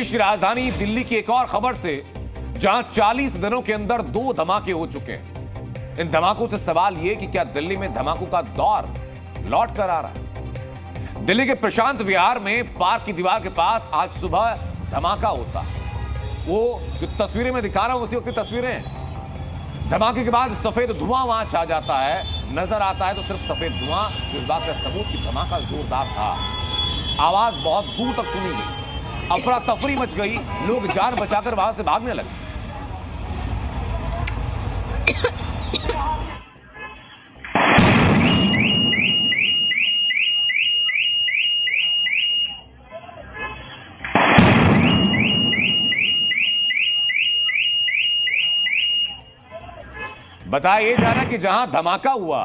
देश की राजधानी दिल्ली की एक और खबर से, जहां 40 दिनों के अंदर 2 धमाके हो चुके हैं। इन धमाकों से सवाल यह कि क्या दिल्ली में धमाकों का दौर लौट कर आ रहा है। दिल्ली के प्रशांत विहार में पार्क की दीवार के पास आज सुबह धमाका होता है। वो जो तस्वीरें मैं दिखा रहा हूं उसी वक्त की तस्वीरें हैं। धमाके के बाद सफेद धुआं वहां छा जाता है, नजर आता है तो सिर्फ सफेद धुआं। इस बात का सबूत कि धमाका जोरदार था। आवाज बहुत दूर तक सुनी गई, अफरा तफरी मच गई, लोग जान बचाकर वहां से भागने लगे। बताया यह जा रहा है कि जहां धमाका हुआ,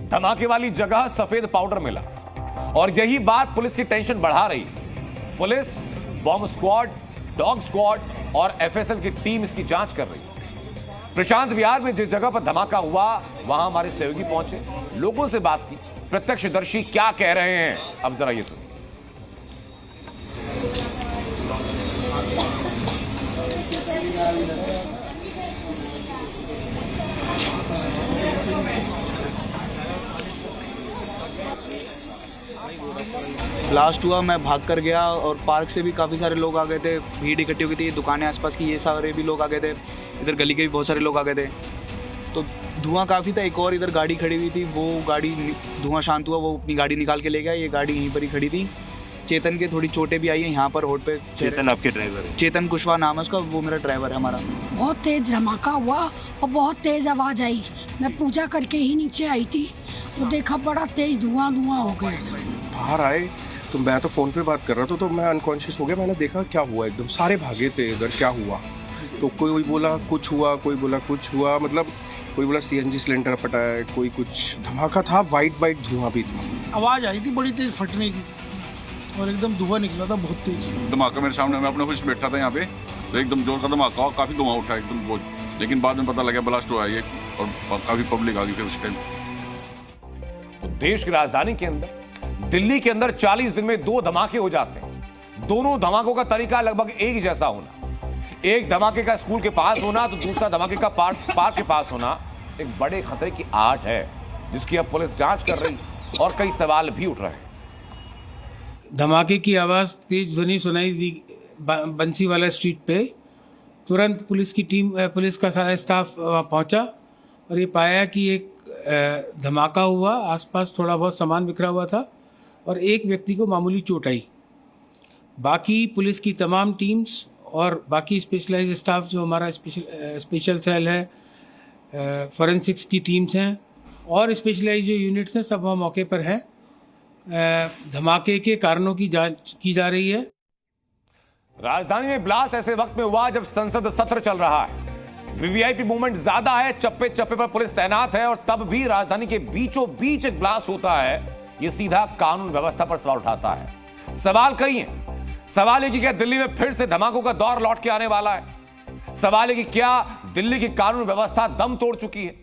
धमाके वाली जगह सफेद पाउडर मिला और यही बात पुलिस की टेंशन बढ़ा रही है। Police, bomb squad, dog squad और एफएसएल की टीम इसकी जांच कर रही है। प्रशांत विहार में जिस जगह पर धमाका हुआ वहां हमारे सहयोगी पहुंचे, लोगों से बात की, प्रत्यक्षदर्शी क्या कह रहे हैं, अब जरा ये सुनिए। ब्लास्ट हुआ, मैं भाग कर गया और पार्क से भी काफ़ी सारे लोग आ गए थे, भीड़ इकट्ठी हो गई थी, दुकानें आसपास की ये सारे भी लोग आ गए थे, इधर गली के भी बहुत सारे लोग आ गए थे। तो धुआं काफ़ी था। एक और इधर गाड़ी खड़ी हुई थी, वो गाड़ी, धुआं शांत हुआ, वो अपनी गाड़ी निकाल के ले गया। ये गाड़ी यहीं पर ही खड़ी थी। चेतन के थोड़ी चोटें भी आई हैं यहाँ पर होठ पे। चेतन आपके ड्राइवर है? चेतन कुशवाहा नाम है उसका, वो मेरा ड्राइवर है हमारा। बहुत तेज धमाका हुआ और बहुत तेज आवाज़ आई। मैं पूजा करके ही नीचे आई थी तो देखा बड़ा तेज धुआं हो गया। बाहर आए तो मैं तो फ़ोन पे बात कर रहा था, तो मैं अनकॉन्शियस हो गया। मैंने देखा क्या हुआ, एकदम सारे भागे थे इधर, क्या हुआ। तो कोई बोला कुछ हुआ, कोई बोला कुछ हुआ, मतलब कोई बोला सीएनजी सिलेंडर फटा है, कोई कुछ धमाका था। वाइट धुआं भी था। आवाज़ आई थी बड़ी तेज फटने की और एकदम धुआं निकला था बहुत तेज। धमाका मेरे सामने, मैं अपने ऑफिस में बैठा था यहाँ पे, तो एकदम जोर का धमाका और काफ़ी धुआं उठा एकदम बहुत, लेकिन बाद में पता लगा ब्लास्ट हुआ ये और काफ़ी पब्लिक आ गई फिर उस टाइम। तो देश की राजधानी के अंदर, दिल्ली के अंदर 40 दिन में 2 धमाके हो जाते हैं। दोनों धमाकों का तरीका लगभग एक ही जैसा होना। एक धमाके का स्कूल के पास होना तो दूसरा धमाके का पार्क के पास होना। एक बड़े खतरे की आहट है जिसकी अब पुलिस जांच कर रही और कई सवाल भी उठ रहे हैं। धमाके की आवाज़, तेज ध्वनि सुनाई दी बंसीवाला स्ट्रीट पे। तुरंत पुलिस की टीम, पुलिस का सारा स्टाफ वहाँ पहुँचा और ये पाया कि एक धमाका हुआ, आसपास थोड़ा बहुत सामान बिखरा हुआ था और एक व्यक्ति को मामूली चोट आई। बाकी पुलिस की तमाम टीम्स और बाकी स्पेशलाइज्ड स्टाफ जो हमारा स्पेशल सेल है, फॉरेंसिक्स की टीम्स हैं और स्पेशलाइज्ड जो यूनिट्स हैं, सब वहाँ मौके पर हैं। धमाके के कारणों की जांच की जा रही है। राजधानी में ब्लास्ट ऐसे वक्त में हुआ जब संसद सत्र चल रहा है। वीवीआईपी मूवमेंट ज्यादा है, चप्पे चप्पे पर पुलिस तैनात है और तब भी राजधानी के बीचों बीच एक ब्लास्ट होता है। यह सीधा कानून व्यवस्था पर सवाल उठाता है। सवाल कई हैं। सवाल है कि क्या दिल्ली में फिर से धमाकों का दौर लौट के आने वाला है। सवाल है कि क्या दिल्ली की कानून व्यवस्था दम तोड़ चुकी है।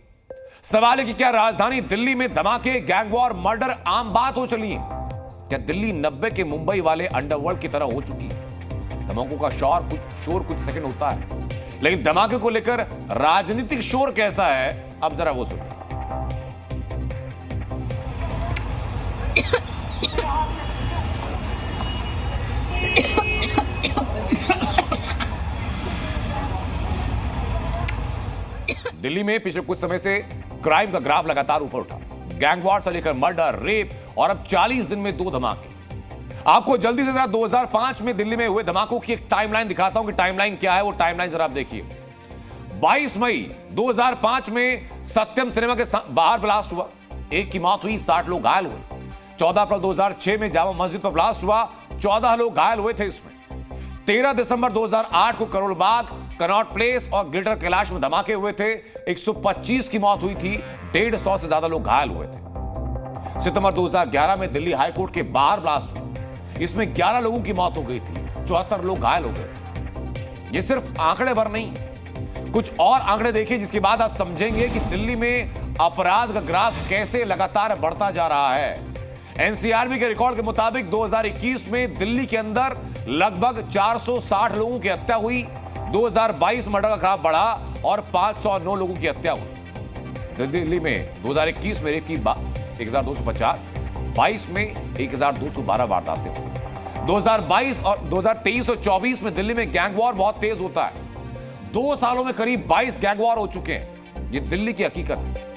सवाल है कि क्या राजधानी दिल्ली में धमाके, गैंग वॉर, मर्डर आम बात हो चली है। क्या दिल्ली 90 के मुंबई वाले अंडरवर्ल्ड की तरह हो चुकी है। धमाकों का शोर कुछ सेकंड होता है, लेकिन धमाके को लेकर राजनीतिक शोर कैसा है, अब जरा वो सुनिए। दिल्ली में पिछले कुछ समय से क्राइम का ग्राफ लगातार ऊपर उठा। गैंग वॉर से लेकर मर्डर, रेप और अब 40 दिन में 2 धमाके। आपको जल्दी से जरा 2005 में दिल्ली में हुए धमाकों की एक टाइमलाइन दिखाता हूं कि टाइमलाइन क्या है। वो टाइमलाइन जरा आप देखिए। 22 मई 2005 में सत्यम सिनेमा के बाहर ब्लास्ट हुआ, 1 की मौत हुई, 60 लोग घायल हुए। 14 अप्रैल 2006 में जामा मस्जिद पर ब्लास्ट हुआ, 14 लोग घायल हुए थे इसमें। 13 दिसंबर 2008 को करोल बाग, कनॉट प्लेस और ग्रेटर कैलाश में धमाके हुए थे, 125 की मौत हुई थी, 150 से ज्यादा लोग घायल हुए थे। सितंबर 2011 में दिल्ली हाईकोर्ट के बाहर ब्लास्ट हुआ, इसमें 11 लोगों की मौत हो गई थी, 74 लोग घायल हो गए। ये सिर्फ आंकड़े भर नहीं, कुछ और आंकड़े देखिए जिसके बाद आप समझेंगे कि दिल्ली में अपराध का ग्राफ कैसे लगातार बढ़ता जा रहा है। एनसीआरबी के रिकॉर्ड के मुताबिक 2021 में दिल्ली के अंदर लगभग 460 लोगों की हत्या हुई। 2022 मर्डर का ग्राफ बढ़ा और 509 लोगों की हत्या हुई। दिल्ली में 2021 में रेप की 1250, 22 में 1212 वारदातें हुई। 2022 और 2023 और 24 में दिल्ली में गैंग वॉर बहुत तेज होता है। 2 सालों में करीब 22 गैंग वॉर हो चुके हैं। ये दिल्ली की हकीकत है।